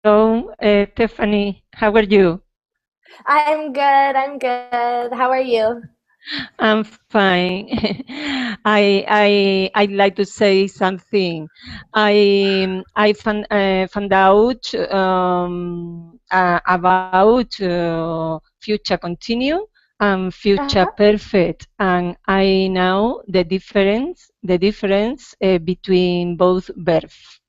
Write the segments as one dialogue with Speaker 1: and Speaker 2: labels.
Speaker 1: Hello, Tiffany. How are you?
Speaker 2: I'm good. I'm good. How are you?
Speaker 1: I'm fine. I'd like to say something. I found out about future continue and future
Speaker 2: Uh-huh.
Speaker 1: perfect, and I know the difference between both verbs.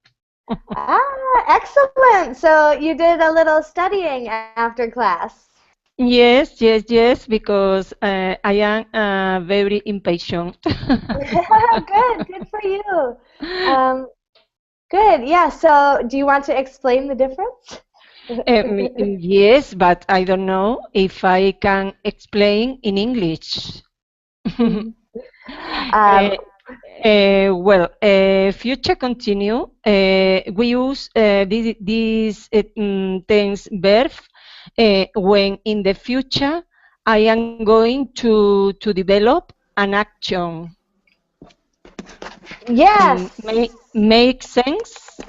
Speaker 2: Excellent. So you did a little studying after class.
Speaker 1: Yes, yes, yes, because I am very impatient.
Speaker 2: Good. Good for you. Um, good. Yeah. So do you want to explain the difference?
Speaker 1: Yes, but I don't know if I can explain in English.
Speaker 2: Mhm.
Speaker 1: Uh,
Speaker 2: Um,
Speaker 1: future continue. We use this tense verb when in the future I am going to develop an action.
Speaker 2: yes.
Speaker 1: Make sense?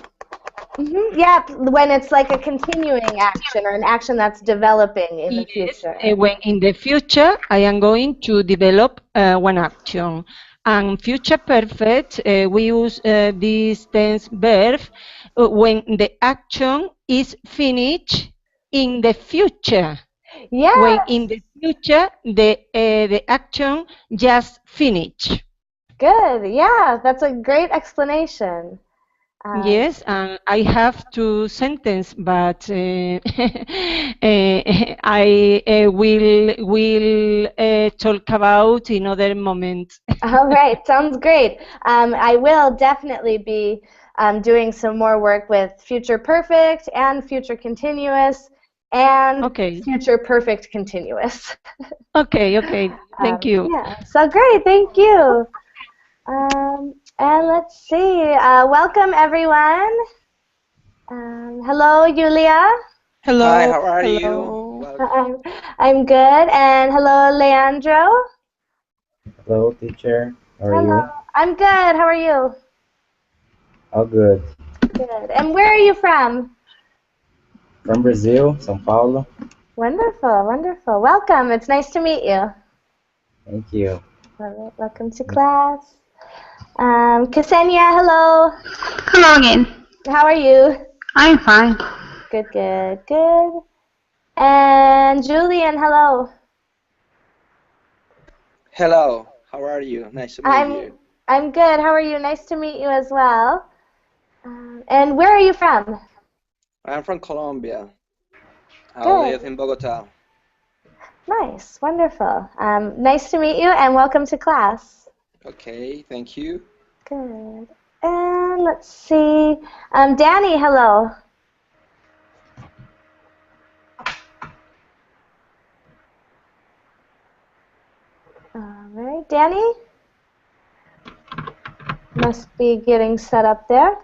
Speaker 2: Yeah. When it's like a continuing action or an action that's developing in the
Speaker 1: Yes,
Speaker 2: future.
Speaker 1: when in the future I am going to develop one action. And future perfect, we use this tense verb when the action is finished in the future. When in
Speaker 2: Yes.
Speaker 1: the future the action just finished.
Speaker 2: Good. Yeah. That's a great explanation. Um,
Speaker 1: Yes, and I have two sentences, but I will talk about in other moment.
Speaker 2: all right, sounds great. I will definitely be doing some more work with future perfect and future continuous and
Speaker 1: Okay,
Speaker 2: future perfect continuous.
Speaker 1: okay. Thank you.
Speaker 2: Yeah, so great, thank you. And let's see, welcome everyone. Hello, Julia.
Speaker 3: Hi,
Speaker 4: Hello,
Speaker 3: how are you?
Speaker 4: hello.
Speaker 2: I'm, I'm good. And hello, Leandro.
Speaker 5: Hello, teacher. How are
Speaker 2: Hello.
Speaker 5: you?
Speaker 2: I'm good. How are you?
Speaker 5: All good.
Speaker 2: Good. And where are you from?
Speaker 5: From Brazil, São Paulo.
Speaker 2: Wonderful, wonderful. Welcome. It's nice to meet you.
Speaker 5: Thank you.
Speaker 2: All right, welcome to class. Ksenia, hello.
Speaker 6: Hello again.
Speaker 2: How are you?
Speaker 6: I'm fine.
Speaker 2: Good, good, good. And Julian, hello.
Speaker 3: Hello, how are you? Nice to meet
Speaker 2: I'm
Speaker 3: you.
Speaker 2: I'm good. How are you? Nice to meet you as well. And where are you from?
Speaker 3: I'm from Colombia. I live
Speaker 2: Good.
Speaker 3: in Bogota.
Speaker 2: Nice. Wonderful. Nice to meet you and welcome to class.
Speaker 3: Okay, thank you.
Speaker 2: Good. And let's see. Danny, hello. All right, Danny must be getting set up there.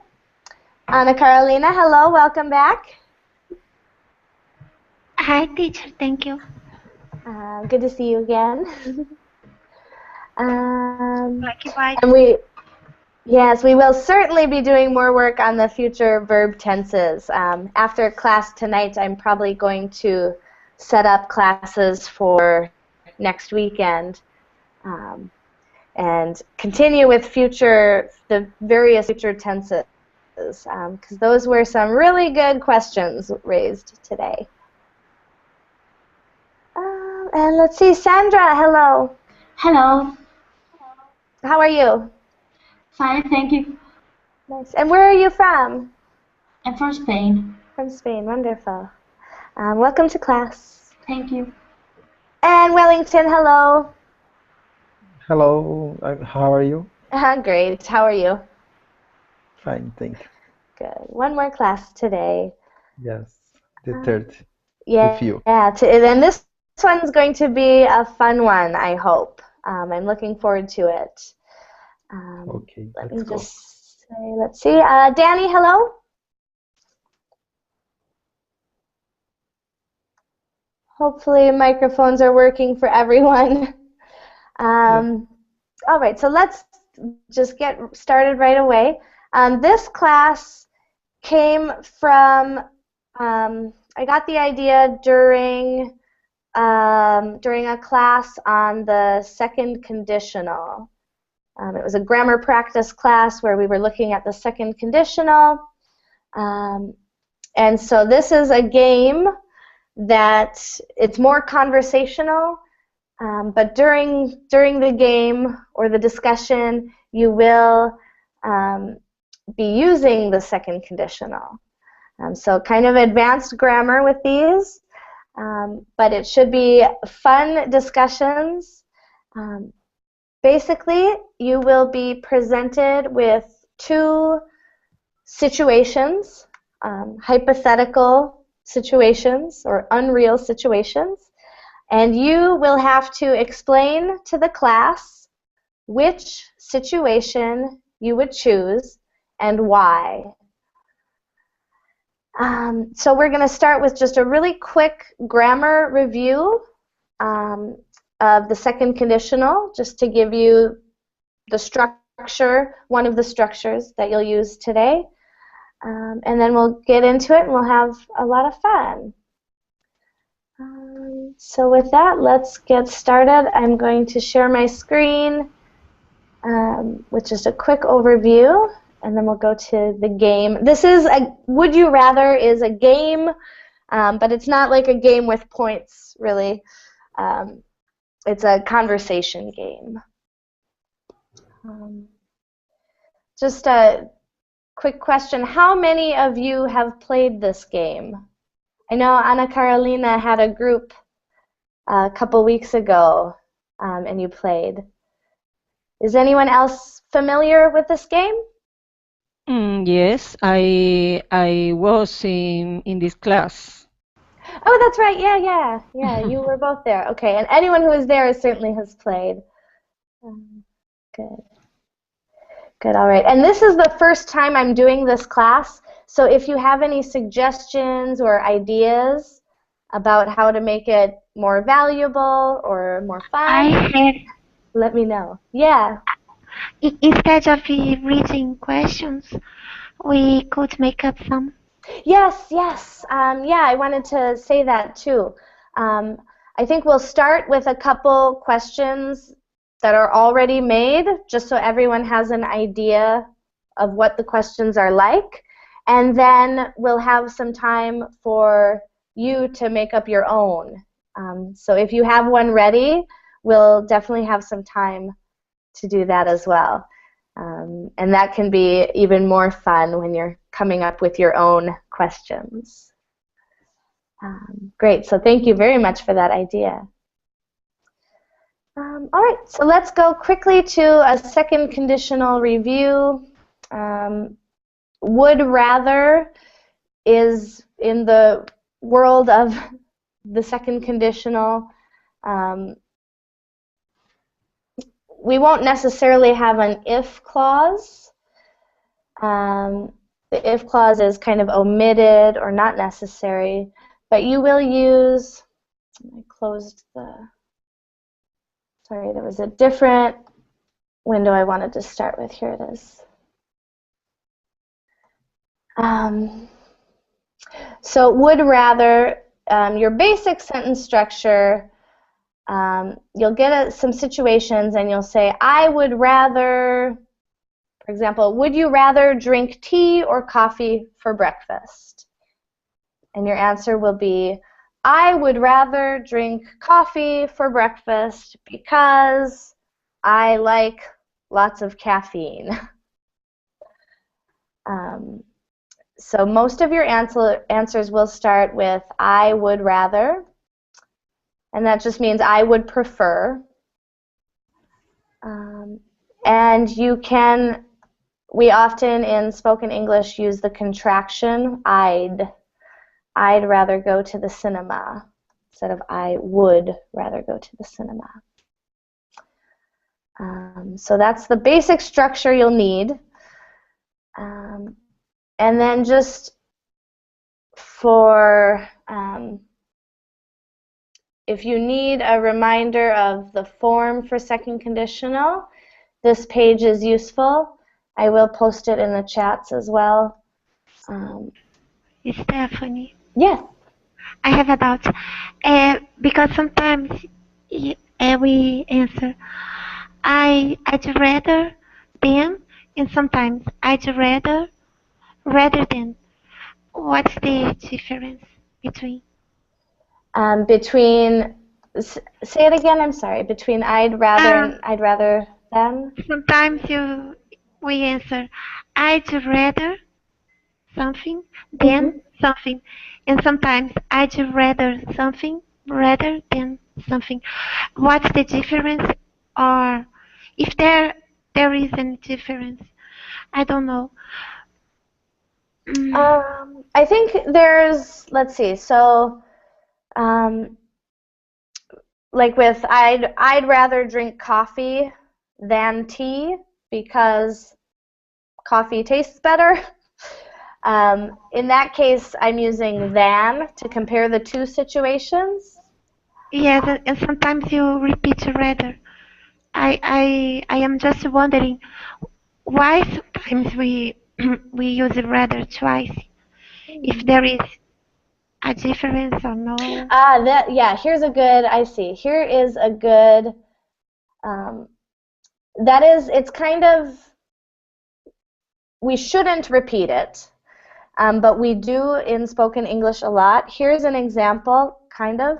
Speaker 2: Anna Carolina, hello, welcome back.
Speaker 6: Hi, teacher. Thank you.
Speaker 2: Good to see you again. um,
Speaker 6: Like if I
Speaker 2: and yes, we will certainly be doing more work on the future verb tenses. After class tonight, I'm probably going to set up classes for next weekend. Um, and continue with the various future tenses, because those were some really good questions raised today. And let's see, Sandra, hello.
Speaker 7: Hello,
Speaker 2: How are you?
Speaker 7: fine, thank you.
Speaker 2: Nice. And where are you from?
Speaker 7: I'm from Spain.
Speaker 2: From Spain. Wonderful. Welcome to class.
Speaker 7: Thank you.
Speaker 2: And Wellington, hello.
Speaker 4: Hello, how are you?
Speaker 2: Great. How are you?
Speaker 4: Fine, thank you.
Speaker 2: Good. One more class today.
Speaker 4: Yes, the
Speaker 2: Um,
Speaker 4: third with you.
Speaker 2: yeah, and this one's going to be a fun one, I hope. I'm looking forward to it.
Speaker 4: Okay,
Speaker 2: Let
Speaker 4: let's
Speaker 2: me
Speaker 4: go.
Speaker 2: just say, let's see. Danny, hello. Hopefully microphones are working for everyone.
Speaker 4: Yes.
Speaker 2: Um, all right, so let's just get started right away. This class came from I got the idea during a class on the second conditional. It was a grammar practice class where we were looking at the second conditional. And so this is a game that it's more conversational, but during the game or the discussion, you will be using the second conditional. So kind of advanced grammar with these, but it should be fun discussions. Basically, you will be presented with two situations, hypothetical situations or unreal situations, and you will have to explain to the class which situation you would choose and why. So we're going to start with just a really quick grammar review of the second conditional, just to give you the structure, one of the structures that you'll use today. And then we'll get into it and we'll have a lot of fun. So with that, let's get started. I'm going to share my screen with just a quick overview, and then we'll go to the game. This is a Would You Rather is a game, but it's not like a game with points, really. It's a conversation game. Just a quick question. How many of you have played this game? I know Ana Carolina had a group a couple weeks ago, and you played. Is anyone else familiar with this game?
Speaker 1: Yes, I was in this class.
Speaker 2: Oh, that's right. Yeah. You were both there. Okay, and anyone who is there certainly has played. Good. All right. And this is the first time I'm doing this class, so if you have any suggestions or ideas about how to make it more valuable or more fun, let me know. Yeah.
Speaker 6: Instead of reading questions, we could make up some.
Speaker 2: Yes. Yeah, I wanted to say that too. I think we'll start with a couple questions that are already made, just so everyone has an idea of what the questions are like. And then we'll have some time for you to make up your own. So if you have one ready, we'll definitely have some time to do that as well. And that can be even more fun when you're coming up with your own questions. Great, so thank you very much for that idea. All right, so let's go quickly to a second conditional review. Would rather is in the world of the second conditional. We won't necessarily have an if clause. The if clause is kind of omitted or not necessary, but you will use, I closed the, sorry, there was a different window I wanted to start with. Here it is. So would rather, your basic sentence structure, you'll get some situations and you'll say, I would rather, for example, would you rather drink tea or coffee for breakfast? And your answer will be, I would rather drink coffee for breakfast because I like lots of caffeine. So most of your answers will start with I would rather, and that just means I would prefer. And you can, we often in spoken English use the contraction I'd rather go to the cinema instead of I would rather go to the cinema. So that's the basic structure you'll need. And then just for, if you need a reminder of the form for second conditional, this page is useful. I will post it in the chats as well.
Speaker 6: Stephanie.
Speaker 2: Yes.
Speaker 6: I have a doubt. Because sometimes we answer I'd rather than, and sometimes I'd rather than. What's the difference between?
Speaker 2: Say it again, I'm sorry. Between I'd rather and I'd rather than?
Speaker 6: Sometimes we answer I'd rather something than something, and sometimes I'd rather something rather than something. What's the difference, or if there is any difference? I don't know.
Speaker 2: I think there's, let's see, so like with I'd rather drink coffee than tea because coffee tastes better. In that case, I'm using than to compare the two situations.
Speaker 6: Yes, and sometimes you repeat rather. I am just wondering why sometimes we we use rather twice. If there is a difference or no.
Speaker 2: Here's a good, I see. Here is a good, that is, it's kind of, we shouldn't repeat it, but we do in spoken English a lot. Here's an example, kind of.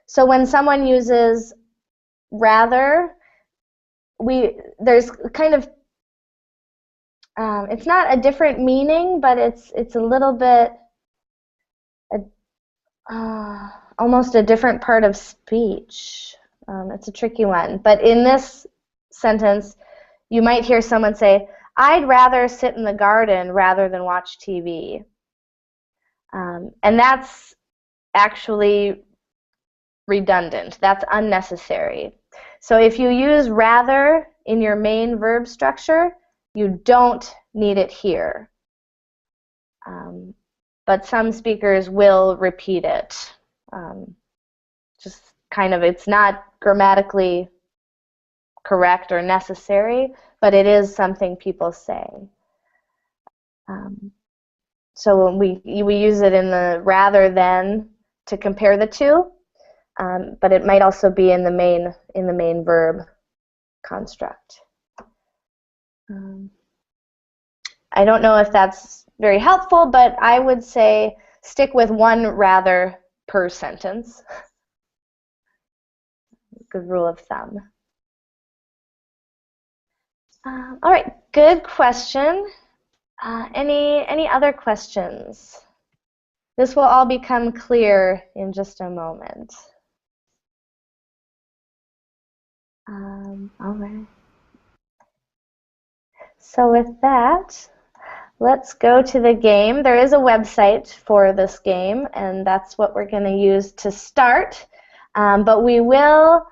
Speaker 2: So when someone uses rather, there's kind of, it's not a different meaning, but it's a little bit, almost a different part of speech. It's a tricky one. But in this sentence, you might hear someone say, I'd rather sit in the garden rather than watch TV. And that's actually redundant. That's unnecessary. So if you use rather in your main verb structure, you don't need it here. But some speakers will repeat it. Just kind of, it's not grammatically correct or necessary, but it is something people say. So when we use it in the rather than to compare the two, but it might also be in the main verb construct. I don't know if that's very helpful, but I would say stick with one rather per sentence. Good rule of thumb. All right, good question. Any other questions? This will all become clear in just a moment. All right. So with that, let's go to the game. There is a website for this game, and that's what we're going to use to start. But we will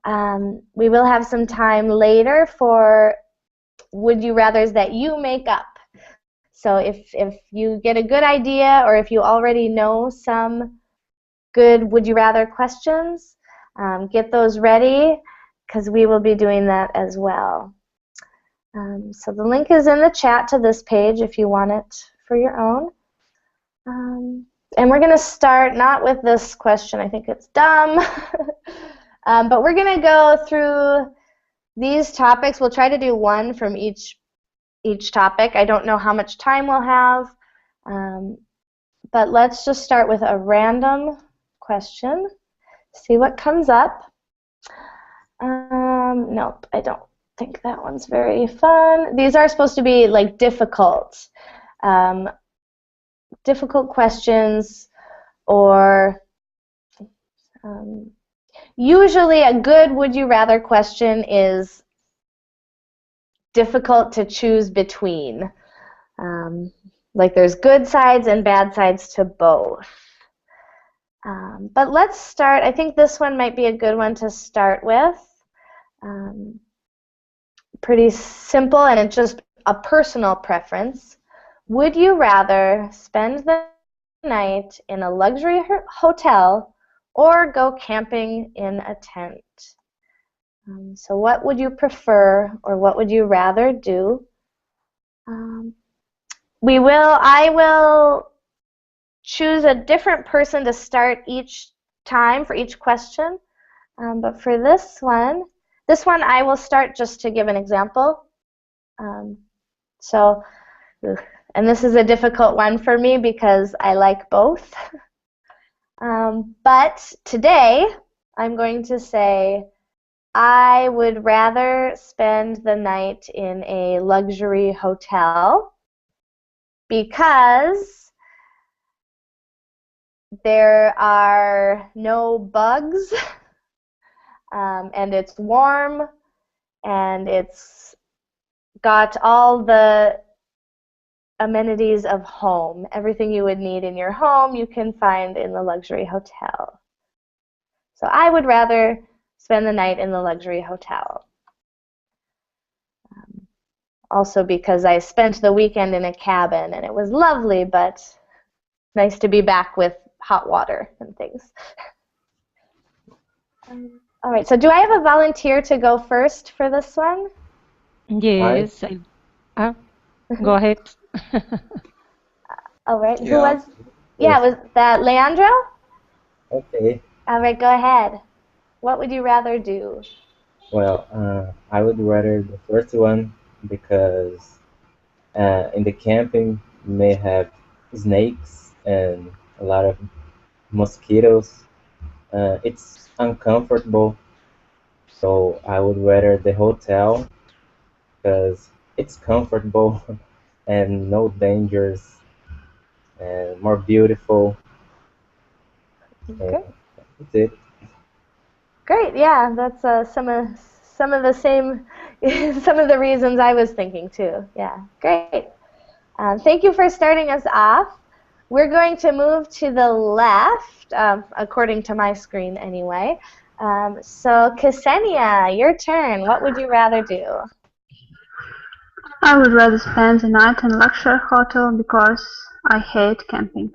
Speaker 2: have some time later for would you rathers that you make up. So if you get a good idea, or if you already know some good would you rather questions, get those ready, because we will be doing that as well. So the link is in the chat to this page if you want it for your own. And we're going to start not with this question. I think it's dumb. But we're going to go through these topics. We'll try to do one from each topic. I don't know how much time we'll have. But let's just start with a random question. See what comes up. Nope, I don't think that one's very fun. These are supposed to be like difficult questions, or usually a good would you rather question is difficult to choose between. Like there's good sides and bad sides to both. But let's start. I think this one might be a good one to start with. Pretty simple, and it's just a personal preference. Would you rather spend the night in a luxury hotel or go camping in a tent? So what would you prefer, or what would you rather do? I will choose a different person to start each time for each question. But for this one I will start just to give an example. And this is a difficult one for me because I like both. But today I'm going to say I would rather spend the night in a luxury hotel because there are no bugs and it's warm and it's got all the amenities of home. Everything you would need in your home you can find in the luxury hotel. So I would rather spend the night in the luxury hotel. Also because I spent the weekend in a cabin and it was lovely, but nice to be back with hot water and things. All right, so do I have a volunteer to go first for this one?
Speaker 1: Yes. Go ahead.
Speaker 2: All right,
Speaker 3: Yeah.
Speaker 2: who was? Yeah, was that Leandro?
Speaker 5: Okay.
Speaker 2: All right, go ahead. What would you rather do?
Speaker 5: Well, I would rather the first one because in the camping you may have snakes and a lot of mosquitoes. It's uncomfortable, so I would rather the hotel because it's comfortable and no dangers and more beautiful.
Speaker 2: Okay.
Speaker 5: That's it.
Speaker 2: Great, yeah, that's some of the same, some of the reasons I was thinking too. Yeah, great. Thank you for starting us off. We're going to move to the left, according to my screen anyway. So Ksenia, your turn. What would you rather do?
Speaker 8: I would rather spend the night in a luxury hotel because I hate camping.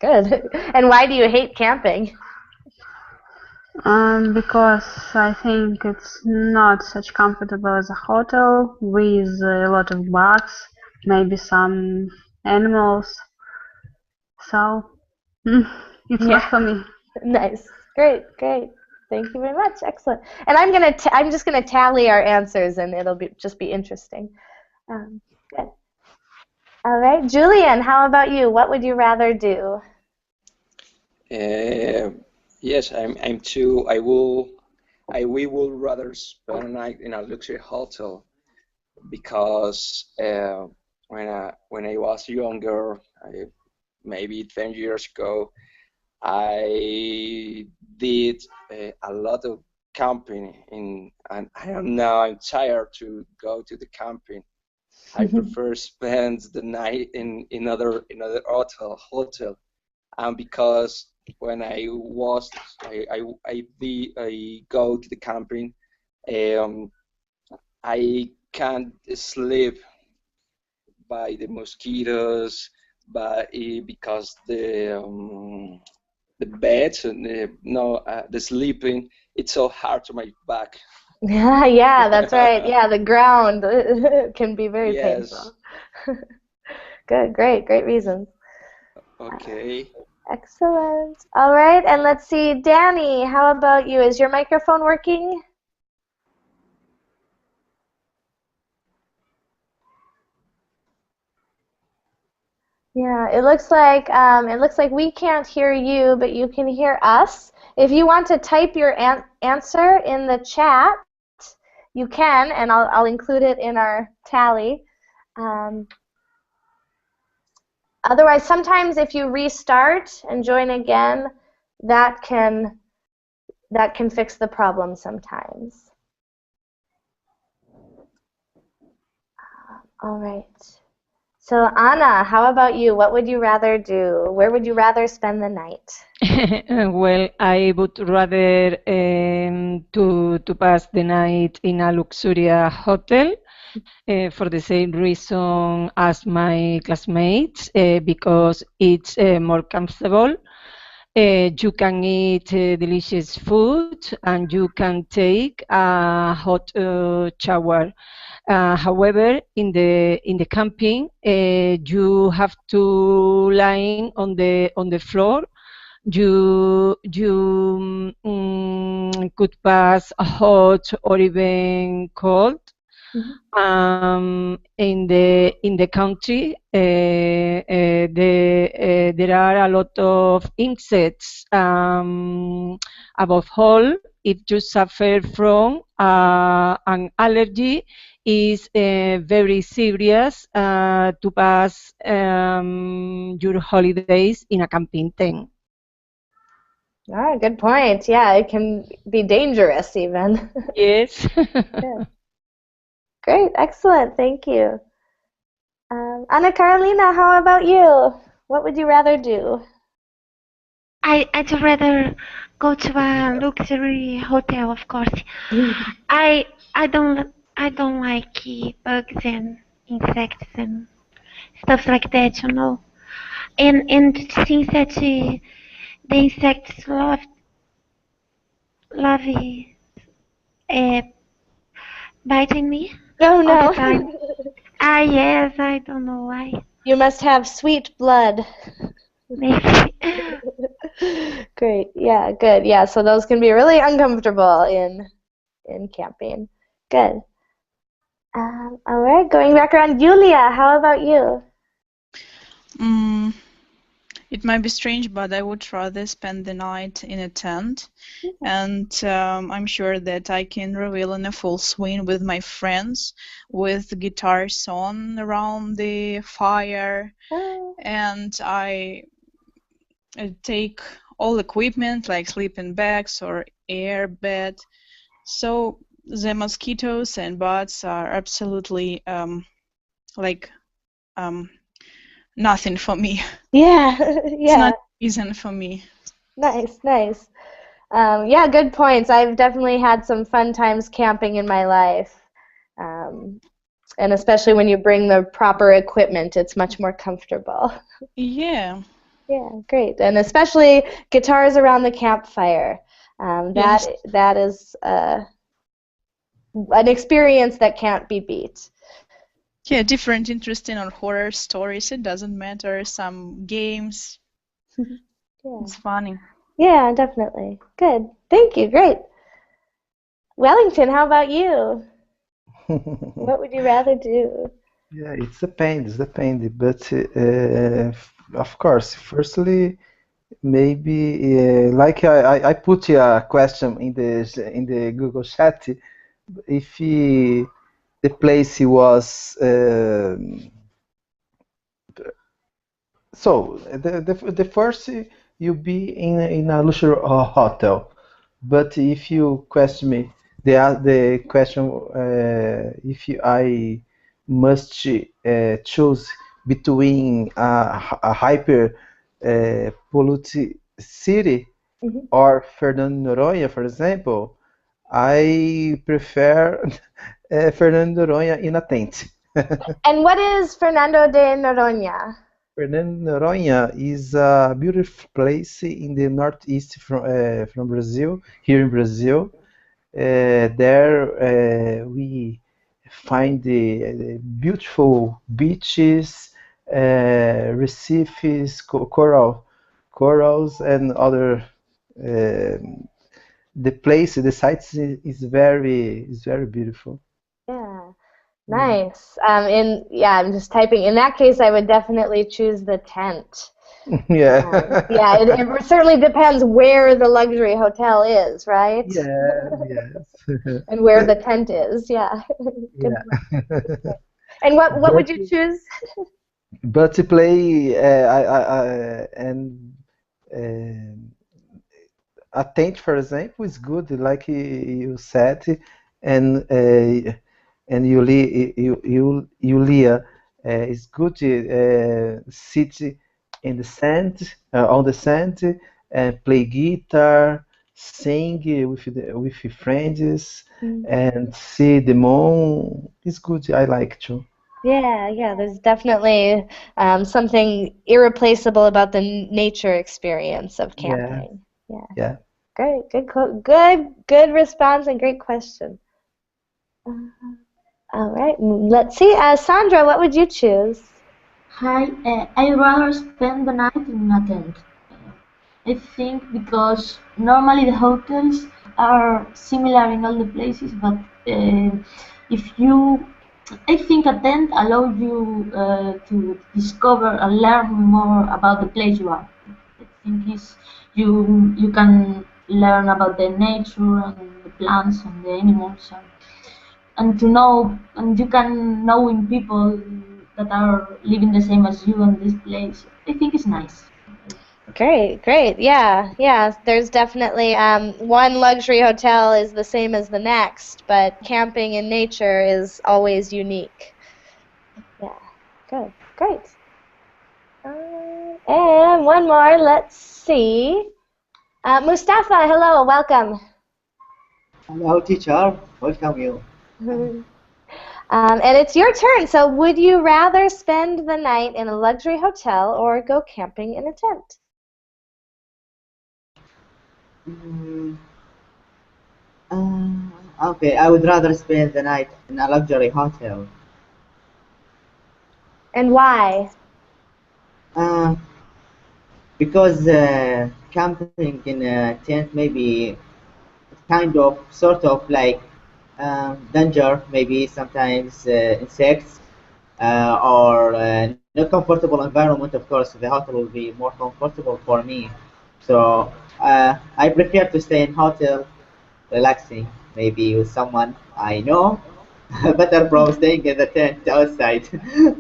Speaker 2: Good. And why do you hate camping?
Speaker 8: Because I think it's not such comfortable as a hotel with a lot of bugs, maybe some animals. So it's not for me.
Speaker 2: Nice. Great. Thank you very much. Excellent. And I'm just gonna tally our answers, and it'll just be interesting. Good. All right, Julian. How about you? What would you rather do?
Speaker 3: Yes, I'm too. We will rather spend a night in a luxury hotel because when I was younger, maybe 10 years ago, I did a lot of camping and I'm tired to go to the camping. I prefer spend the night in another hotel, and because when I go to the camping, I can't sleep by the mosquitoes, but because the beds and the sleeping, it's so hard to my back.
Speaker 2: Yeah, that's right. Yeah, the ground can be very painful. Good, great reasons.
Speaker 3: Okay.
Speaker 2: Excellent. All right, and let's see, Danny, how about you? Is your microphone working? Yeah, it looks like we can't hear you, but you can hear us. If you want to type your answer in the chat, you can, and I'll include it in our tally. Otherwise, sometimes if you restart and join again, that can fix the problem sometimes. All right. So Anna, how about you? What would you rather do? Where would you rather spend the night?
Speaker 1: Well, I would rather to pass the night in a luxury hotel for the same reason as my classmates, because it's more comfortable. You can eat delicious food and you can take a hot shower. However, in the camping, you have to lying on the floor. You could pass hot or even cold. In the country, there are a lot of insects. Above all, if you suffer from an allergy, is very serious to pass your holidays in a camping tent.
Speaker 2: Ah, good point. Yeah, it can be dangerous even.
Speaker 1: Yes.
Speaker 2: Yeah. Great, excellent, thank you. Anna Carolina, how about you? What would you rather do?
Speaker 6: I'd rather go to a luxury hotel, of course. I don't like bugs and insects and stuff like that, you know. And since that the insects love biting me
Speaker 2: Oh
Speaker 6: all
Speaker 2: no.
Speaker 6: the time. Yes, I don't know why.
Speaker 2: You must have sweet blood.
Speaker 6: Maybe.
Speaker 2: Great. Yeah, good. Yeah, so those can be really uncomfortable in camping. Good. All right, going back around, Julia, how about you?
Speaker 9: It might be strange, but I would rather spend the night in a tent, and I'm sure that I can revel in a full swing with my friends, with guitars on around the fire, and I take all equipment like sleeping bags or air bed. So the mosquitoes and bugs are absolutely nothing for me.
Speaker 2: Yeah,
Speaker 9: It's not a reason for me.
Speaker 2: Nice, nice. Yeah, good points. I've definitely had some fun times camping in my life. And especially when you bring the proper equipment, it's much more comfortable.
Speaker 9: Yeah.
Speaker 2: Yeah, great. And especially guitars around the campfire. That is an experience that can't be beat.
Speaker 9: Yeah, different interesting or horror stories. It doesn't matter. Some games.
Speaker 2: Yeah.
Speaker 9: It's funny.
Speaker 2: Yeah, definitely. Good. Thank you. Great. Wellington, how about you? What would you rather do?
Speaker 4: Yeah, it depends, but of course, firstly, maybe like I put a question in the Google chat, if the place was so the first you be in a luxury hotel, but if you question me, the question if I must choose between a hyper polluted city or Fernando Noronha, for example, I prefer Fernando Noronha in a tent.
Speaker 2: And what is Fernando de Noronha?
Speaker 4: Fernando Noronha is a beautiful place in the northeast from Brazil, here in Brazil. There we find the beautiful beaches, recifes, corals, and other. The place, the sites is very beautiful.
Speaker 2: Yeah, nice. I'm just typing. In that case, I would definitely choose the tent.
Speaker 4: Yeah.
Speaker 2: Yeah, it certainly depends where the luxury hotel is, right?
Speaker 4: Yeah, yes.
Speaker 2: And where the tent is, yeah.
Speaker 4: Yeah.
Speaker 2: And what would you choose?
Speaker 4: But to play a tent, for example, is good, like you said, and Yulia is good to sit in the sand, on the sand, and play guitar, sing with friends, and see the moon. It's good. I like to.
Speaker 2: Yeah, there's definitely something irreplaceable about the nature experience of
Speaker 4: Yeah,
Speaker 2: camping. Yeah,
Speaker 4: yeah.
Speaker 2: great, good response and great question. All right, let's see. Sandra, what would you choose?
Speaker 7: Hi, I'd rather spend the night in a tent. I think because normally the hotels are similar in all the places, but if you, I think a tent allows you to discover and learn more about the place you are. I think is you can learn about the nature and the plants and the animals and to know and you can know in people that are living the same as you in this place. I think it's nice.
Speaker 2: Great. Yeah. There's definitely one luxury hotel is the same as the next, but camping in nature is always unique. Yeah, good, great. And one more. Let's see. Mustafa, hello, welcome.
Speaker 10: Hello, teacher. Welcome you.
Speaker 2: And it's your turn. So, would you rather spend the night in a luxury hotel or go camping in a tent?
Speaker 10: Mm, okay, I would rather spend the night in a luxury hotel.
Speaker 2: And why?
Speaker 10: Uh, because camping in a tent may be kind of, sort of like danger, maybe sometimes insects, or not comfortable environment. Of course, the hotel will be more comfortable for me. So I prefer to stay in hotel relaxing, maybe with someone I know, better from staying in the tent outside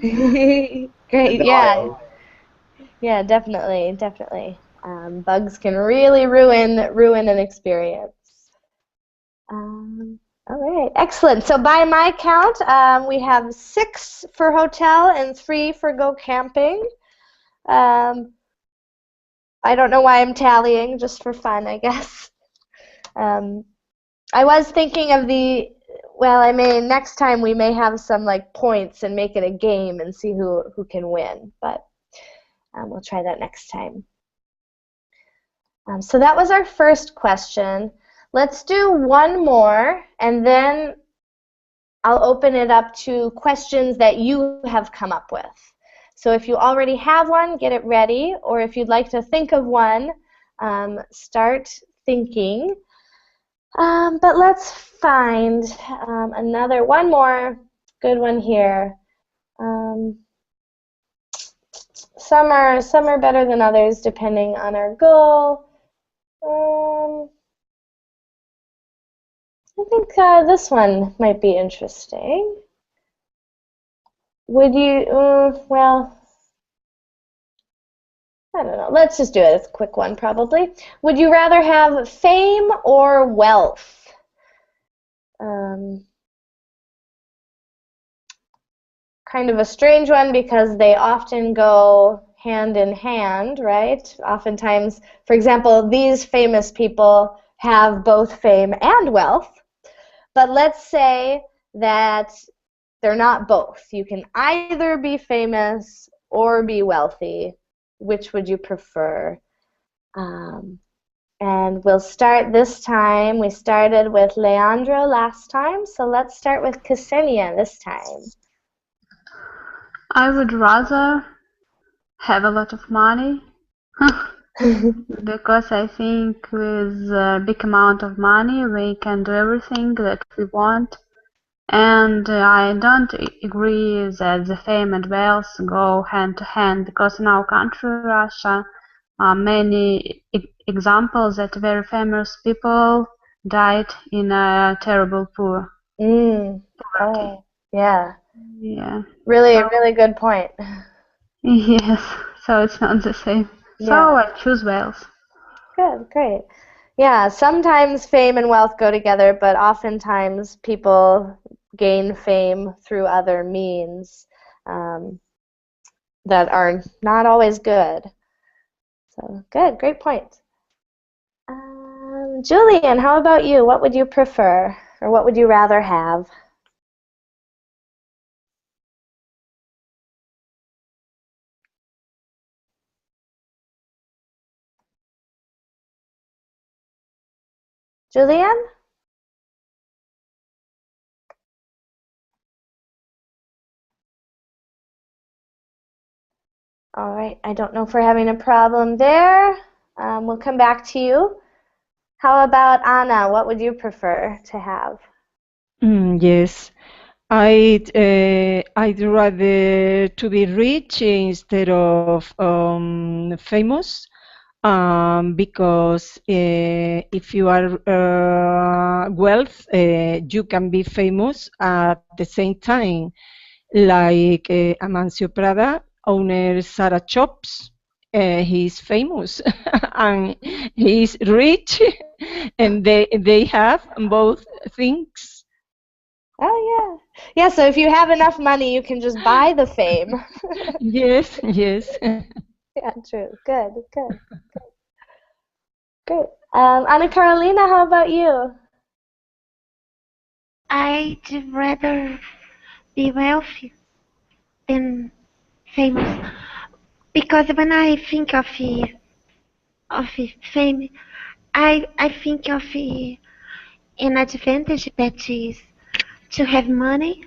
Speaker 2: Great.
Speaker 10: in the
Speaker 2: Yeah.
Speaker 10: wild.
Speaker 2: Yeah, definitely. Bugs can really ruin an experience. Um, all right, excellent. So by my count, we have 6 for hotel and 3 for go camping. Um, I don't know why I'm tallying, just for fun, I guess. Um, I was thinking of well, I may next time we may have some like points and make it a game and see who can win, but we'll try that next time. So that was our first question. Let's do one more, and then I'll open it up to questions that you have come up with. So if you already have one, get it ready, or if you'd like to think of one, start thinking. But let's find one more good one here. Some are better than others depending on our goal. I think this one might be interesting. Would you, well, I don't know. Let's just do it. It's a quick one, probably. Would you rather have fame or wealth? Kind of a strange one because they often go hand in hand, right? Oftentimes, for example, these famous people have both fame and wealth. But let's say that they're not both. You can either be famous or be wealthy. Which would you prefer? And we'll start this time. We started with Leandro last time, so let's start with Ksenia this time.
Speaker 8: I would rather have a lot of money because I think with a big amount of money we can do everything that we want. And I don't agree that the fame and wealth go hand to hand because in our country, Russia, many examples that very famous people died in a terrible poverty.
Speaker 2: Oh, yeah.
Speaker 8: Yeah.
Speaker 2: Really good point.
Speaker 8: Yes, so it's not the same. So I choose wealth.
Speaker 2: Good, great. Yeah, sometimes fame and wealth go together, but oftentimes people gain fame through other means that are not always good. So good, great point. Julian, how about you? What would you prefer, or what would you rather have? Julian? All right, I don't know if we're having a problem there. We'll come back to you. How about Anna? What would you prefer to have?
Speaker 1: Yes, I'd rather to be rich instead of famous, because if you are wealth, you can be famous at the same time. Like Amancio Prada, owner Sarah Chops, he's famous and he's rich, and they have both things.
Speaker 2: Oh, yeah. Yeah, so if you have enough money, you can just buy the fame.
Speaker 1: Yes, yes.
Speaker 2: Yeah, true. Good, good, good. Great. Anna Carolina, how about you?
Speaker 6: I'd rather be wealthy than famous because when I think of fame, I think of an advantage that is to have money,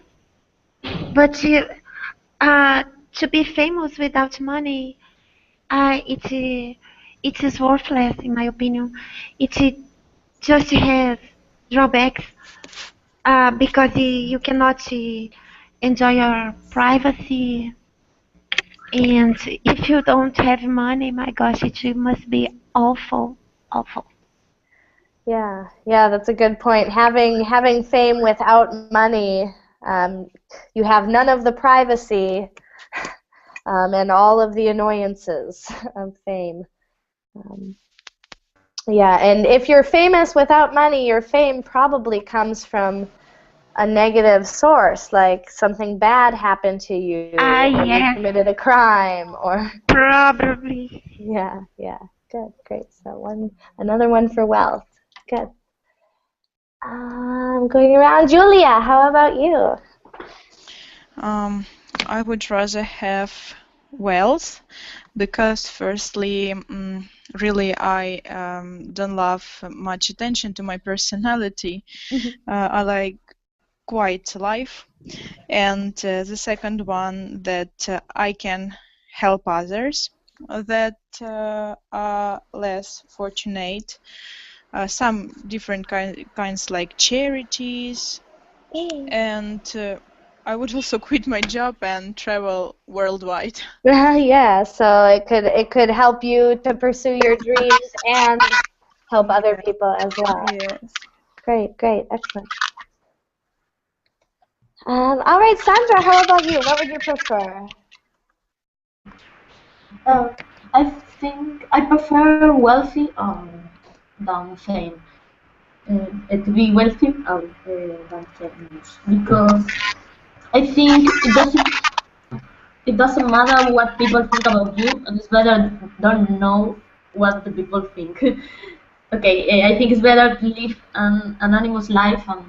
Speaker 6: but to be famous without money, it is worthless in my opinion. It just has drawbacks because you cannot enjoy your privacy, and if you don't have money, my gosh, it must be awful, awful.
Speaker 2: Yeah, yeah, that's a good point. Having fame without money, you have none of the privacy, and all of the annoyances of fame. Um, yeah, and if you're famous without money, your fame probably comes from a negative source, like something bad happened to you, or you
Speaker 6: Yes,
Speaker 2: committed a crime, or
Speaker 6: probably.
Speaker 2: yeah, good, great. So another one for wealth. Good. Going around, Julia, how about you?
Speaker 9: I would rather have wealth because, firstly, really I don't love much attention to my personality. I like quiet life, and the second one that I can help others that are less fortunate. Some different kinds like charities, and I would also quit my job and travel worldwide.
Speaker 2: Yeah, so it could help you to pursue your dreams and help other people as well.
Speaker 9: Yes.
Speaker 2: Great, great, excellent. All right, Sandra, how about you? What would you prefer?
Speaker 7: I think I prefer wealthy than fame. To be wealthy than famous because I think it doesn't matter what people think about you, and it's better don't know what the people think. Okay, I think it's better to live an anonymous life and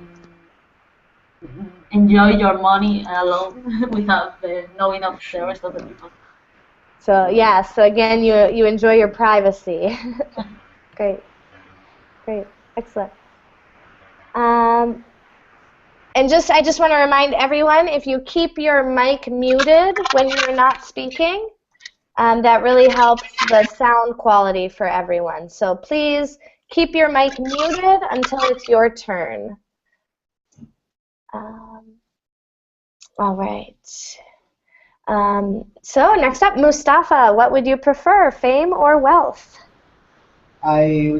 Speaker 7: enjoy your money alone without knowing of the rest of the people.
Speaker 2: So yeah, so again, you enjoy your privacy. Great, great, excellent. And I just want to remind everyone, if you keep your mic muted when you're not speaking, that really helps the sound quality for everyone. So please keep your mic muted until it's your turn. All right. So next up, Mustafa, what would you prefer, fame or wealth?
Speaker 10: I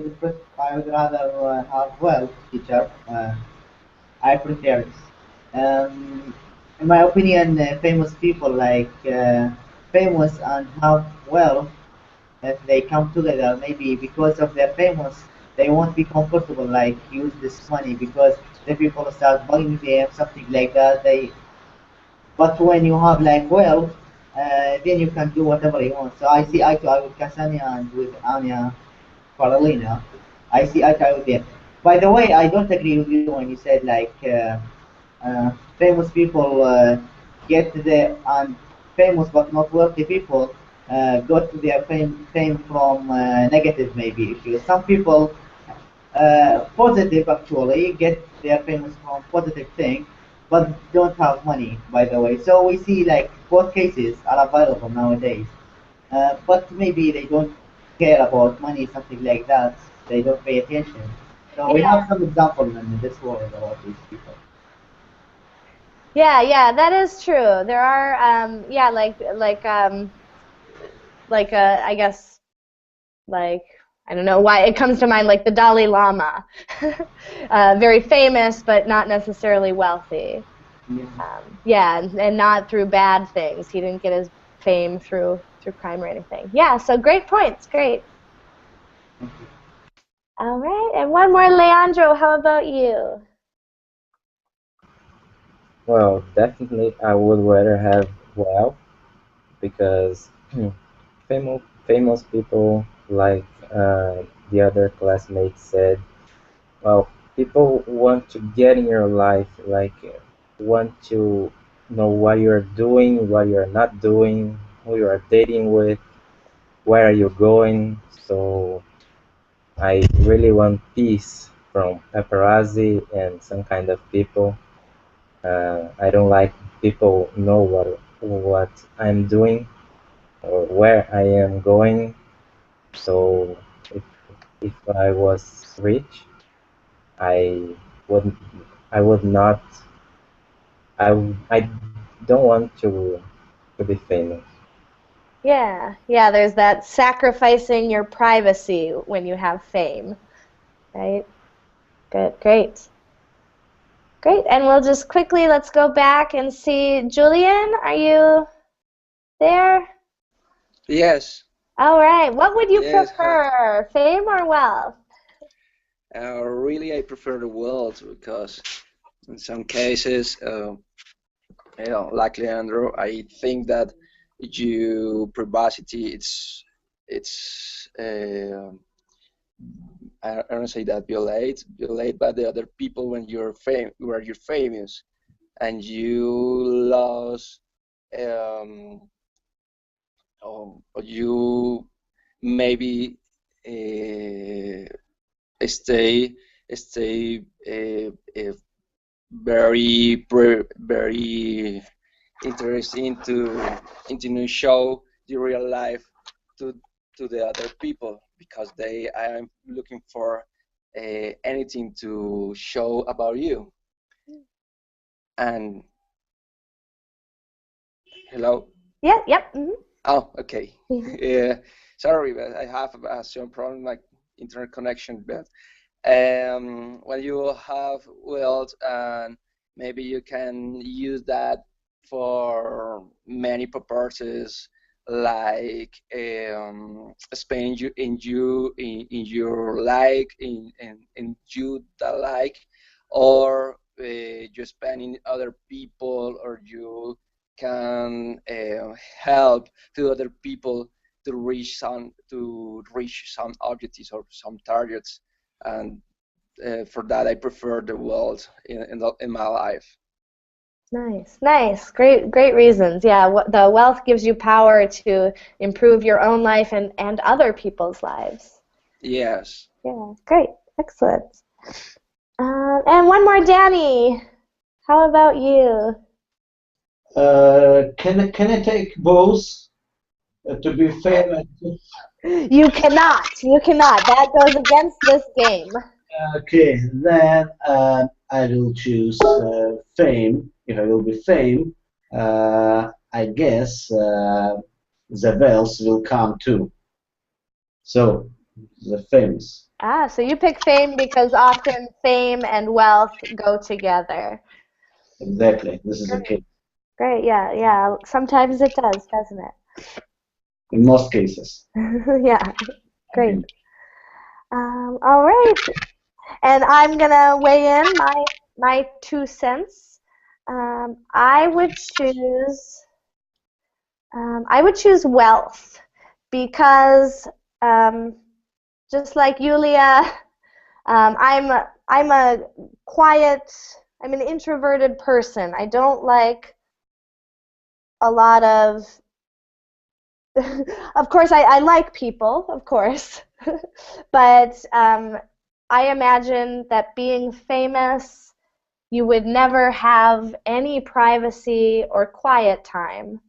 Speaker 10: would rather have wealth, teacher. I prefer it. In my opinion, famous people famous and have wealth, if they come together, maybe because of their famous, they won't be comfortable like use this money because the people start buying them something like that. But when you have like wealth, then you can do whatever you want. So I see eye to eye with Cassania and with Anya Carolina. I see eye to eye with them. By the way, I don't agree with you when you said famous people get the and famous but not wealthy people got their fame from negative maybe issues. Some people positive actually, get their famous from positive thing, but don't have money, by the way. So we see like both cases are available nowadays. But maybe they don't care about money, something like that. They don't pay attention. So we have some examples in this world about these people.
Speaker 2: Yeah, that is true. There are, yeah, I guess, like, I don't know why it comes to mind, like the Dalai Lama, very famous but not necessarily wealthy. Yeah, and not through bad things. He didn't get his fame through crime or anything. Yeah, so great points. Great. All right, and one more, Leandro. How about you?
Speaker 5: Well, definitely I would rather have wealth because famous people like the other classmates said, well, people want to get in your life, like want to know what you're doing, what you're not doing, who you are dating with, where are you going. So I really want peace from paparazzi and some kind of people. I don't like people know what I'm doing or where I am going. So if if I was rich, I would I would not I don't want to be famous.
Speaker 2: Yeah, there's that sacrificing your privacy when you have fame, right? Good, great. Great, and we'll just quickly, let's go back and see, Julian, are you there?
Speaker 3: Yes.
Speaker 2: All right, what would you
Speaker 3: Yes.
Speaker 2: prefer, fame or wealth?
Speaker 3: Really, I prefer the world because in some cases, like Leandro, I think that your privacy it's I don't say that violate by the other people when you're famous and you lost or you maybe stay stay very interesting to show the real life to the other people because they are looking for anything to show about you. And hello.
Speaker 2: Yep.
Speaker 3: Oh, okay. Yeah, sorry, but I have some problem like internet connection. But when you have wealth and maybe you can use that for many purposes like spend in your like in you that like or you spend in other people or you can help to other people to reach some objectives or some targets and for that I prefer the world in my life.
Speaker 2: Nice. Great reasons. Yeah, the wealth gives you power to improve your own life and other people's lives.
Speaker 3: Yes.
Speaker 2: Yeah, great. Excellent. And one more, Danny. How about you?
Speaker 11: Can I take both to be fair?
Speaker 2: You cannot. That goes against this game.
Speaker 11: Okay, then I will choose fame. If I will be fame, I guess the bells will come too. So the famous.
Speaker 2: So you pick fame because often fame and wealth go together.
Speaker 11: Exactly. This is the case.
Speaker 2: Great. Yeah. Sometimes it does, doesn't it?
Speaker 11: In most cases.
Speaker 2: Yeah. Great. All right. And I'm gonna weigh in my 2 cents. I would choose wealth because just like Yulia, I'm an introverted person. I don't like a lot of of course I like people, of course, but I imagine that being famous, you would never have any privacy or quiet time.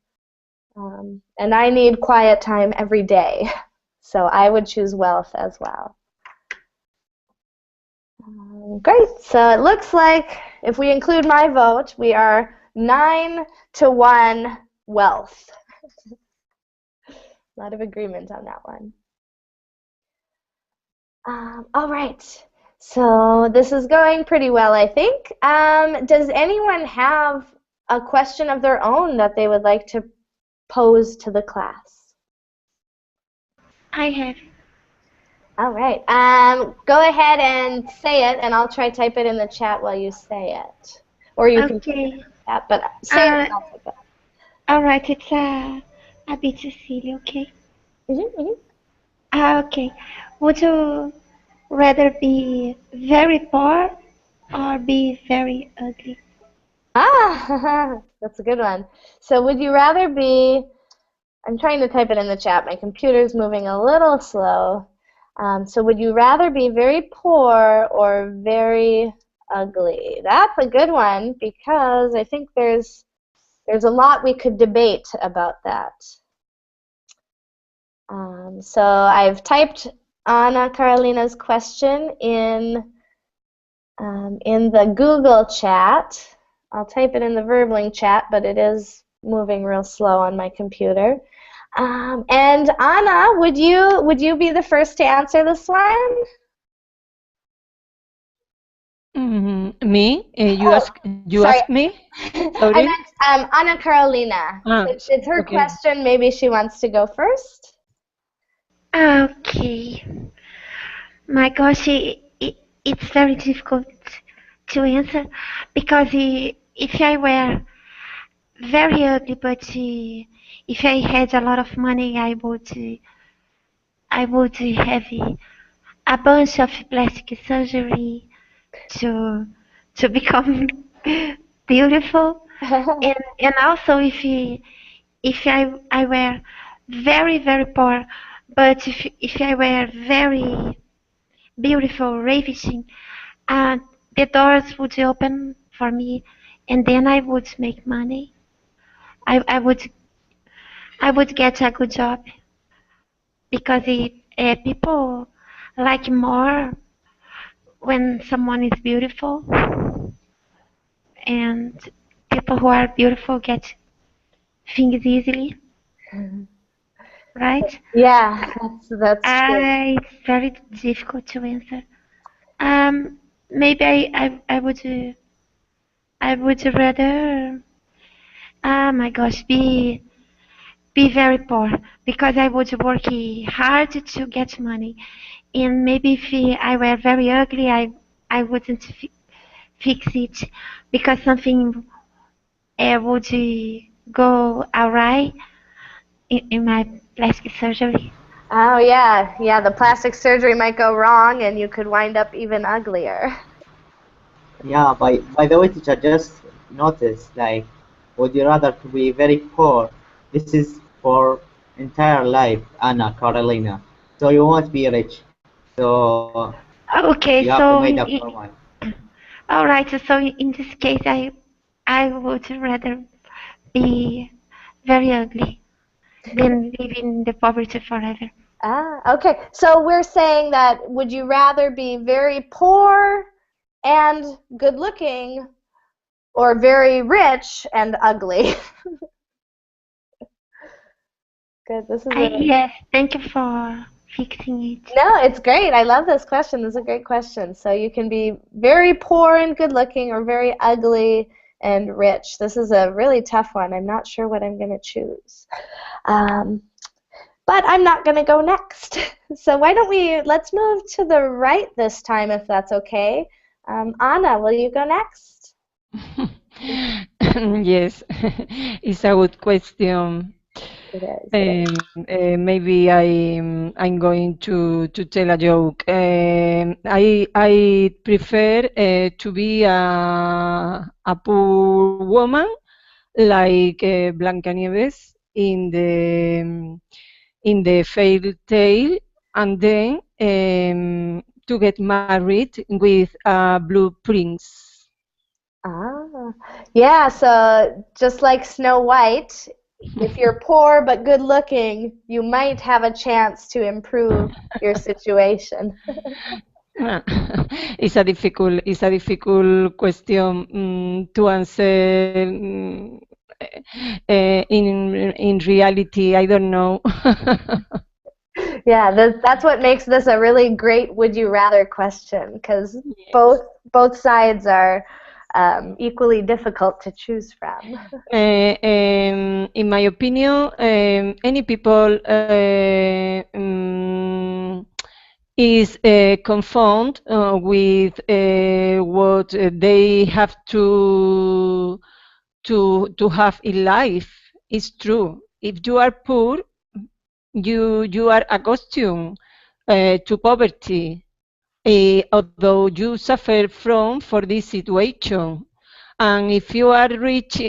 Speaker 2: And I need quiet time every day. So I would choose wealth as well. Great. So it looks like if we include my vote, we are 9-1 wealth. A lot of agreement on that one. All right. So this is going pretty well, I think. Does anyone have a question of their own that they would like to pose to the class?
Speaker 6: I have.
Speaker 2: All right. Go ahead and say it, and I'll try to type it in the chat while you say it. Or you can type it in the chat, but say it and I'll type it.
Speaker 6: All right, it's a bit silly, okay? Okay. Would you rather be very poor or be very ugly?
Speaker 2: Ah, that's a good one. So would you rather be, I'm trying to type it in the chat, my computer's moving a little slow. So would you rather be very poor or very ugly? That's a good one because I think there's a lot we could debate about that. So I've typed Anna Carolina's question in the Google chat. I'll type it in the Verbling chat, but it is moving real slow on my computer. And Anna, would you be the first to answer this one?
Speaker 1: Me? You ask me?
Speaker 2: I meant Anna Carolina. It's her question. Maybe she wants to go first.
Speaker 6: Okay. My gosh, it's very difficult to answer because if I were very ugly, but if I had a lot of money, I would have a bunch of plastic surgery to become beautiful, and also if I were very very poor, but if I were very beautiful, ravishing, the doors would open for me, and then I would make money. I would get a good job because people like more when someone is beautiful, and people who are beautiful get things easily, right?
Speaker 2: Yeah, that's true.
Speaker 6: It's very difficult to answer. Maybe I would rather, my gosh, be very poor because I would work hard to get money, and maybe if I were very ugly, I wouldn't fix it because something would go awry in my plastic surgery.
Speaker 2: Oh yeah, the plastic surgery might go wrong, and you could wind up even uglier.
Speaker 10: Yeah, by the way, teacher, just notice, like, would you rather to be very poor? This is for entire life, Anna Carolina. So you won't be rich. So
Speaker 6: Okay,
Speaker 10: you have
Speaker 6: so
Speaker 10: to make up for one.
Speaker 6: all right. So in this case, I would rather be very ugly than live in the poverty forever.
Speaker 2: Okay. So we're saying that would you rather be very poor and good looking or very rich and ugly? Good. This is
Speaker 6: Yes, thank you for fixing it.
Speaker 2: No, it's great. I love this question. This is a great question. So you can be very poor and good looking or very ugly and rich. This is a really tough one. I'm not sure what I'm going to choose. But I'm not going to go next. So why don't let's move to the right this time if that's okay. Anna, will you go next?
Speaker 1: Yes, it's a good question. Maybe I'm going to tell a joke. I prefer to be a poor woman like Blancanieves in the fairy tale, and then to get married with blue prince.
Speaker 2: Ah, yeah, so just like Snow White, if you're poor but good looking, you might have a chance to improve your situation.
Speaker 1: It's a difficult question to answer. In reality, I don't know.
Speaker 2: Yeah, that's what makes this a really great would you rather question, because both sides are equally difficult to choose from.
Speaker 1: In my opinion, any people is confound with what they have to have in life. It's true. If you are poor, you are accustomed to poverty, although you suffer from for this situation. And if you are rich,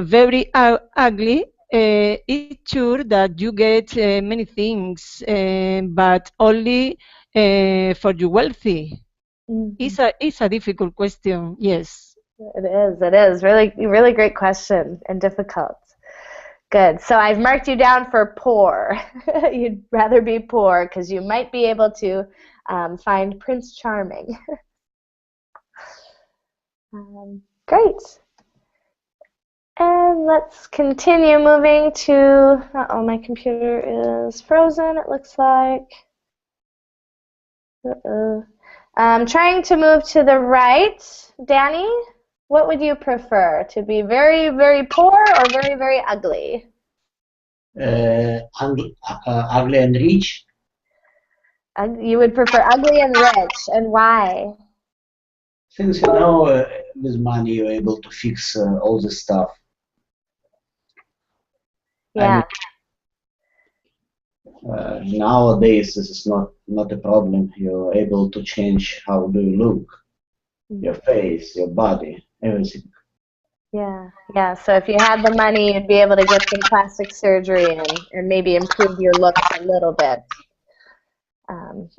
Speaker 1: very ugly, it's sure that you get many things, but only for you wealthy. It's a difficult question. Yes.
Speaker 2: It is. It is really, really great question and difficult. Good. So I've marked you down for poor. You'd rather be poor because you might be able to find Prince Charming. Great. And let's continue moving to, uh-oh, my computer is frozen, it looks like. Uh-oh. Trying to move to the right. Danny, what would you prefer? To be very, very poor or very, very ugly?
Speaker 11: Ugly and rich.
Speaker 2: You would prefer ugly and rich, and why?
Speaker 11: Since with money you're able to fix all this stuff.
Speaker 2: Yeah.
Speaker 11: I mean, nowadays this is not a problem. You're able to change how do you look, your face, your body, everything.
Speaker 2: Yeah, yeah. So if you had the money, you'd be able to get some plastic surgery and maybe improve your looks a little bit.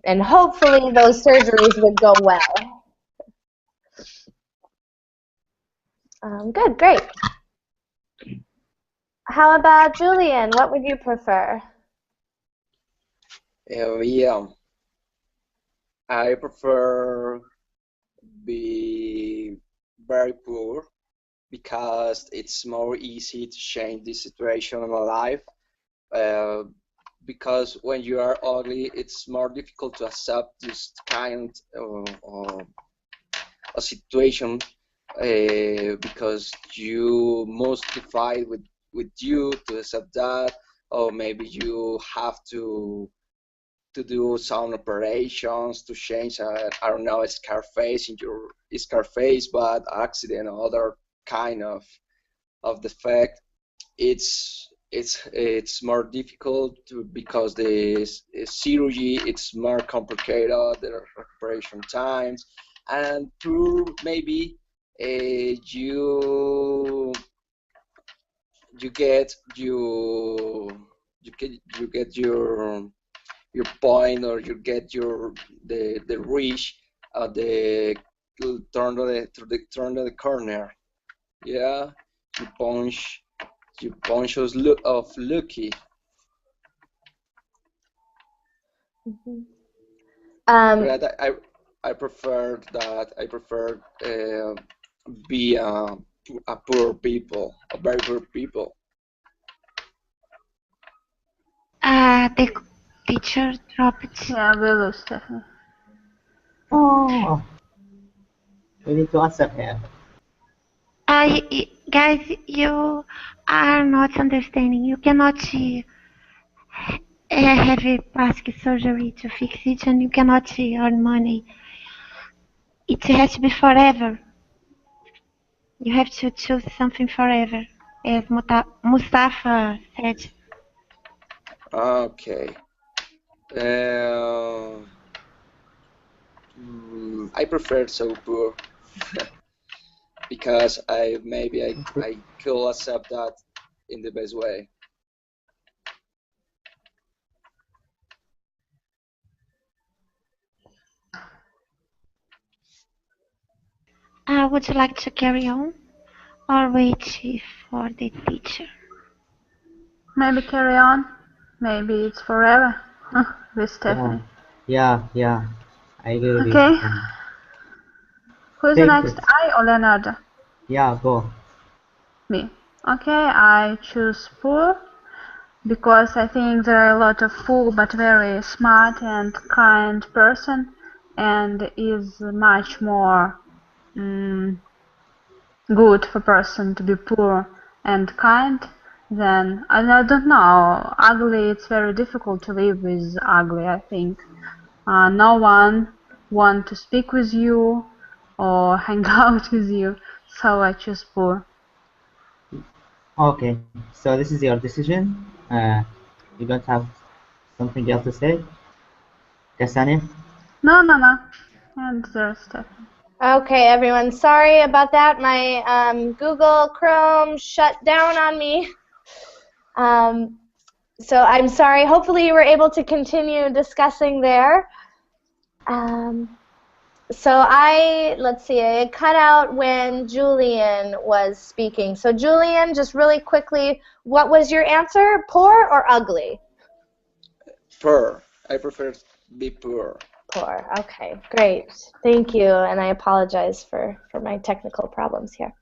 Speaker 2: And hopefully those surgeries would go well. Good, great. How about Julian? What would you prefer?
Speaker 3: Yeah, I prefer be very poor because it's more easy to change the situation in my life. Uh, because when you are ugly, it's more difficult to accept this kind of a situation because you must fight with you to accept that, or maybe you have to do some operations to change I don't know, a scar face in your scar face, but accident or other kind of defect. It's more difficult because the surgery it's more complicated, the operation times, and poor maybe you get you get your point, or you get the reach at the turn of the corner. Yeah, you punch us of lucky. But I prefer that. I prefer be a poor people, a very poor people.
Speaker 6: The teacher dropped.
Speaker 8: Yeah, we lose Stephanie.
Speaker 10: Oh, we need to answer her.
Speaker 6: Guys, you are not understanding. You cannot have a plastic surgery to fix it, and you cannot earn money. It has to be forever. You have to choose something forever, as Mustafa said.
Speaker 3: Okay. I prefer so poor because I could accept that in the best way.
Speaker 6: Would you like to carry on or wait for the teacher?
Speaker 8: Maybe carry on. Maybe it's forever. With Stephanie.
Speaker 10: Yeah. I agree with you.
Speaker 8: Okay. Who's the
Speaker 10: Take
Speaker 8: next?
Speaker 10: it.
Speaker 8: I or Leonardo?
Speaker 10: Yeah, go.
Speaker 8: Me. Okay, I choose poor because I think there are a lot of poor but very smart and kind person, and is much more good for person to be poor and kind than, I don't know, ugly. It's very difficult to live with ugly, I think. No one want to speak with you or hang out with you, so I choose poor.
Speaker 10: Okay, so this is your decision. You don't have something else to say? Cassania?
Speaker 8: No. And there's Stephanie.
Speaker 2: Okay, everyone. Sorry about that. My Google Chrome shut down on me. So I'm sorry. Hopefully you were able to continue discussing there. So let's see, I cut out when Julian was speaking. So Julian, just really quickly, what was your answer? Poor or ugly?
Speaker 3: Poor. I prefer to be poor.
Speaker 2: Poor. Okay, great. Thank you, and I apologize for my technical problems here.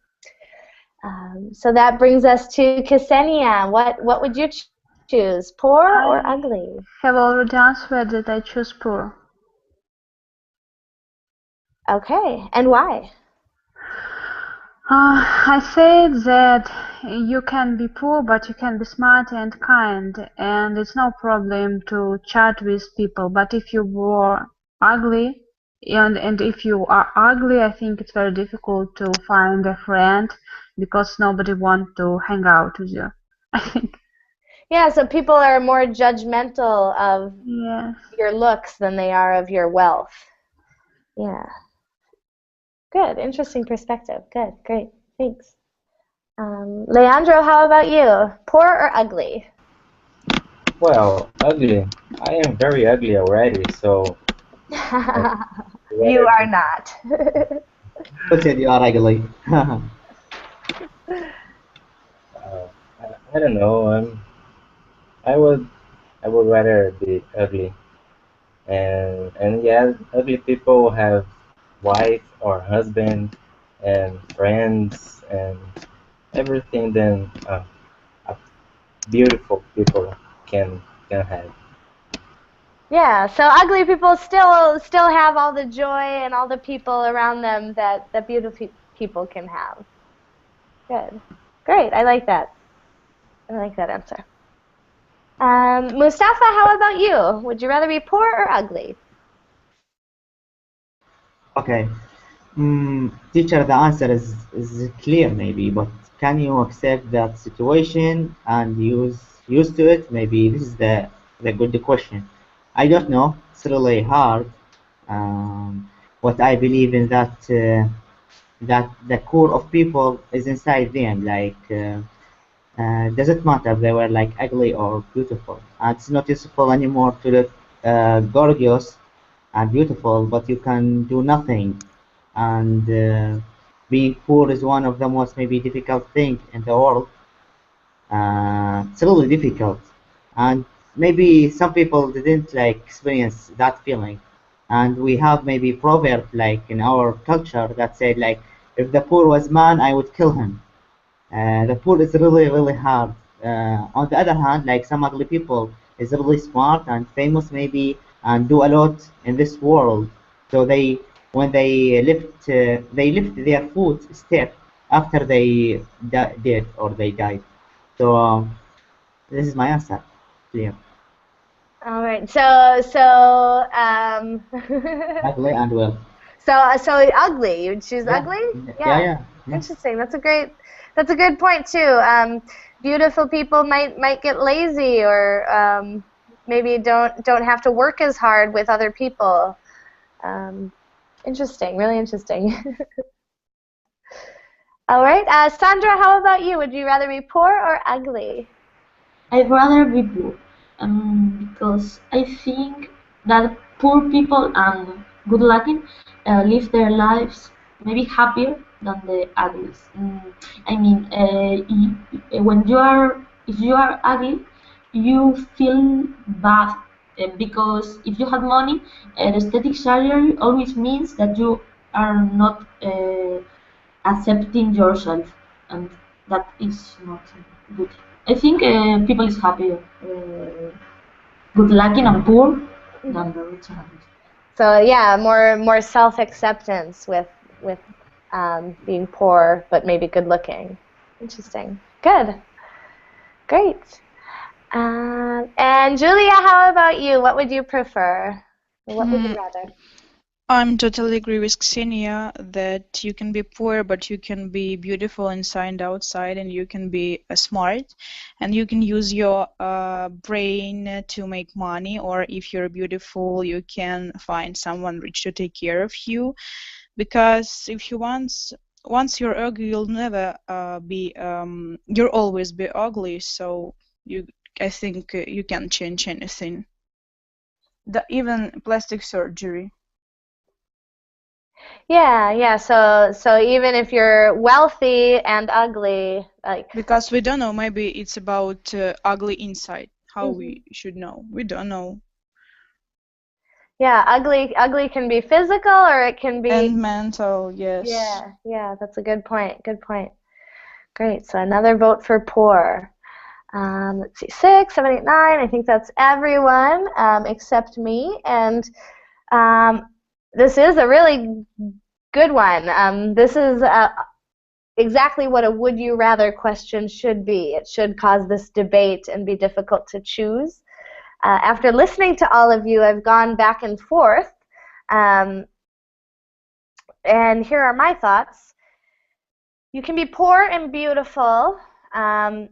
Speaker 2: So that brings us to Ksenia. What would you choose, poor or ugly?
Speaker 8: I have already answered that I choose poor.
Speaker 2: Okay, and why?
Speaker 8: I said that you can be poor, but you can be smart and kind, and it's no problem to chat with people. But if you were ugly, and if you are ugly, I think it's very difficult to find a friend because nobody wants to hang out with you, I think.
Speaker 2: Yeah, so people are more judgmental of
Speaker 8: Yes.
Speaker 2: your looks than they are of your wealth. Yeah. Good, interesting perspective. Good, great, thanks. Leandro, how about you? Poor or ugly?
Speaker 5: Well, ugly. I am very ugly already, so.
Speaker 2: You are not.
Speaker 10: Who said you are ugly?
Speaker 5: I don't know. I would rather be ugly. And yeah, ugly people have wife or husband and friends and everything than beautiful people can have.
Speaker 2: Yeah, so ugly people still have all the joy and all the people around them that beautiful people can have. Good, great. I like that. I like that answer. Mustafa, how about you? Would you rather be poor or ugly?
Speaker 10: Okay. Teacher, the answer is clear maybe, but can you accept that situation and used to it? Maybe this is the good question. I don't know. It's really hard. What I believe in that the core of people is inside them. Like doesn't matter if they were like ugly or beautiful. It's not useful anymore to look gorgeous and beautiful, but you can do nothing. And being poor is one of the most maybe difficult thing in the world. It's really difficult, and maybe some people didn't like experience that feeling. And we have maybe proverb like in our culture that said like, if the poor was man, I would kill him. The poor is really hard. On the other hand, like some ugly people is really smart and famous maybe and do a lot in this world. So when they lift their foot step after they did or they died. So this is my answer. Clear.
Speaker 2: All right. So
Speaker 10: Ugly and well.
Speaker 2: So ugly. You would choose ugly?
Speaker 10: Yeah.
Speaker 2: Interesting. That's a good point too. Beautiful people might get lazy or maybe don't have to work as hard with other people. Interesting. Really interesting. All right. Sandra, how about you? Would you rather be poor or ugly?
Speaker 7: I'd rather be poor, because I think that poor people and good-looking live their lives maybe happier than the uglies. I mean, when if you are ugly, you feel bad because if you have money, the aesthetic surgery always means that you are not accepting yourself, and that is not good. I think people is happier, good looking and poor than the rich and ugly.
Speaker 2: So yeah, more self-acceptance with being poor but maybe good looking. Interesting. Good. Great. And Julia, how about you? What would you prefer? What would you rather?
Speaker 9: I'm totally agree with Xenia that you can be poor, but you can be beautiful inside and outside, and you can be smart, and you can use your brain to make money. Or if you're beautiful, you can find someone rich to take care of you. Because if you once you're ugly, you'll never you'll always be ugly. So I think you can change anything, even plastic surgery.
Speaker 2: Yeah. So even if you're wealthy and ugly, like
Speaker 9: because we don't know, maybe it's about ugly inside. How we should know? We don't know.
Speaker 2: Yeah, ugly can be physical or it can be
Speaker 9: and mental. Yes.
Speaker 2: Yeah, that's a good point. Good point. Great. So another vote for poor. Let's see, 6, 7, 8, 9. I think that's everyone except me. And this is a really good one. This is exactly what a would you rather question should be. It should cause this debate and be difficult to choose. After listening to all of you, I've gone back and forth. And here are my thoughts. You can be poor and beautiful, and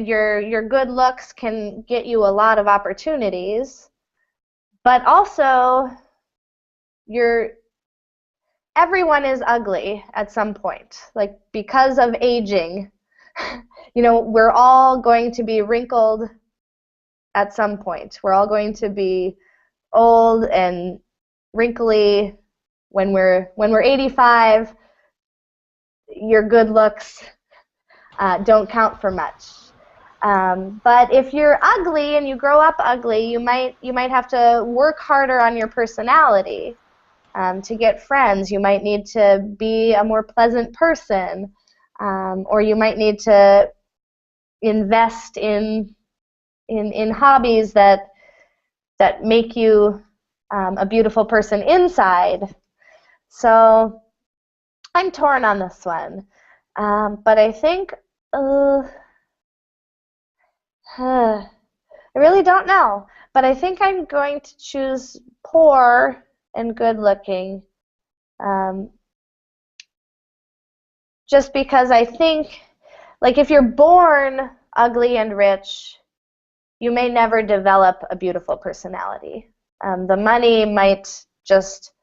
Speaker 2: your good looks can get you a lot of opportunities, but also everyone is ugly at some point. Like, because of aging, we're all going to be wrinkled at some point. We're all going to be old and wrinkly when we're 85. Your good looks don't count for much. But if you're ugly and you grow up ugly, you might have to work harder on your personality to get friends. You might need to be a more pleasant person, or you might need to invest in hobbies that make you a beautiful person inside. So I'm torn on this one, but I think I really don't know. But I think I'm going to choose poor and good looking, just because I think, like, if you're born ugly and rich, you may never develop a beautiful personality. The money might just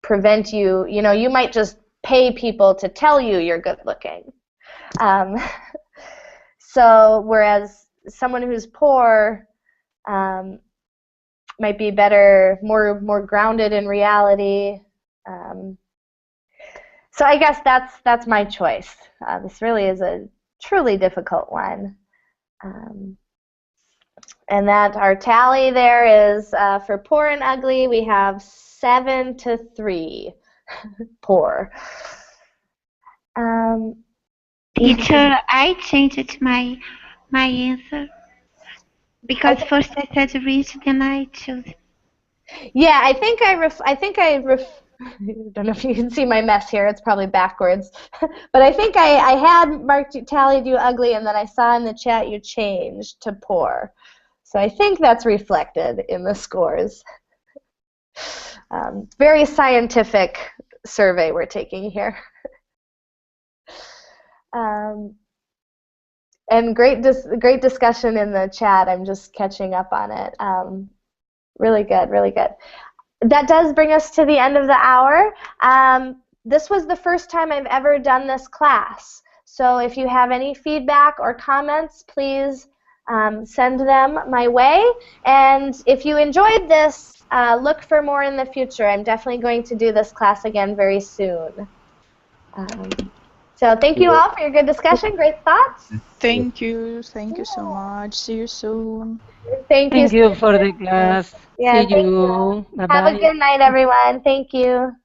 Speaker 2: prevent you. You might just pay people to tell you you're good looking. So whereas someone who's poor might be better, more grounded in reality. So I guess that's my choice. This really is a truly difficult one. And that our tally there is for poor and ugly, we have 7-3 poor.
Speaker 6: Teacher, I changed my answer because first I said rich, then I chose.
Speaker 2: Yeah, I think I don't know if you can see my mess here. It's probably backwards, but I think I had tallied you ugly, and then I saw in the chat you changed to poor. So I think that's reflected in the scores. Very scientific survey we're taking here. And great discussion in the chat. I'm just catching up on it. Really good, really good. That does bring us to the end of the hour. This was the first time I've ever done this class. So if you have any feedback or comments, please send them my way. And if you enjoyed this, look for more in the future. I'm definitely going to do this class again very soon. So thank you all for your good discussion, great thoughts.
Speaker 9: Thank you so much. See you soon.
Speaker 2: Thank you.
Speaker 1: Thank you for the class.
Speaker 2: Yeah,
Speaker 1: See you. Bye
Speaker 2: Have a
Speaker 1: bye.
Speaker 2: good night, everyone. Thank you.